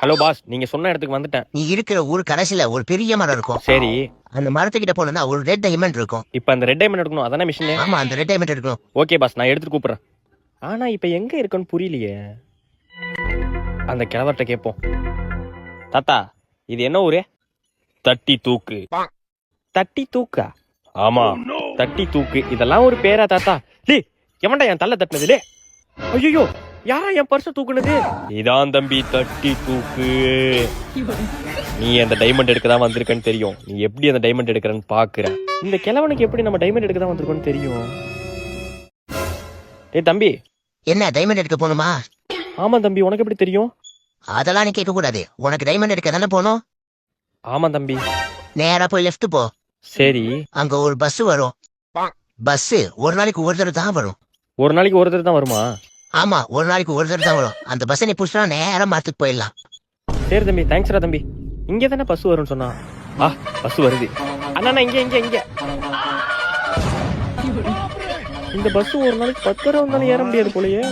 Hello boss, நீங்க சொன்ன இடத்துக்கு வந்துட்டேன். நீ இருக்கிற ஊர் கடைசியில ஒரு பெரிய மரம் இருக்கும். சரி, அந்த மரத்துக்கிட்ட போனா ஒரு ரெட் டைமண்ட் இருக்கும். இப்ப அந்த ரெட் டைமண்ட் எடுக்கணும், அதானே மிஷின்? ஆமா, அந்த ரெட் டைமண்ட் எடுக்கணும். ஓகே பாஸ், நான் எடுத்துட்டு கூப்பிடுறேன். ஆனா இப்ப எங்க இருக்குன்னு புரியலையே. அந்த கிழவர்கிட்ட கேட்போம். தாத்தா, இது என்ன ஊரு? தட்டி தூக்கு. தட்டி தூக்கா? ஆமா, தட்டி தூக்கு. இதெல்லாம் ஒரு பேரா தாத்தா? டேய், எவன்டா என் தள்ள தட்டினது? டேய், ஐயோ, யாரா என் பர்ஸ தூக்குனது? இதான் தம்பி தட்டி தூக்கு. நீ அந்த டைமண்ட் எடுக்க தான் வந்திருக்கன்னு தெரியும். நீ எப்படி அந்த டைமண்ட் எடுக்கிறன்னு பாக்குற. இந்த கிழவனுக்கு எப்படி நம்ம டைமண்ட் எடுக்க தான் வந்திருக்கோன்னு தெரியும். டேய் தம்பி. என்ன டைமண்ட் எடுக்க போகணுமா? ஆமா தம்பி, உனக்கு எப்படி தெரியும்? அதெல்லாம் நீ கேட்க கூடாது. உனக்கு டைமண்ட் எடுக்க தானே போகணும். ஆமா தம்பி. நேரா போய் லெஃப்ட் போ. சரி. அங்க ஒரு பஸ் வரும். பஸ் ஒரு நாளைக்கு ஒரு தடவை தான் வரும். ஒரு நாளைக்கு ஒரு தடவை தான் வருமா? ஆமா, ஒரு நாளைக்கு ஒரு தடவை தான் வரும். அந்த பஸ்ஸை நீ புடிச்சா நேரா மரத்துக்கு போயிடலாம். சரி தம்பி, தேங்க்ஸ்ரா தம்பி. இங்கே தானே பஸ் வரும்னு சொன்னா. பஸ் வருது. அண்ணா, இங்க இங்க இங்க. இந்த பஸ் ஒரு நாளைக்கு 10 தடவை வந்தாலும் ஏற முடியாது போலயே.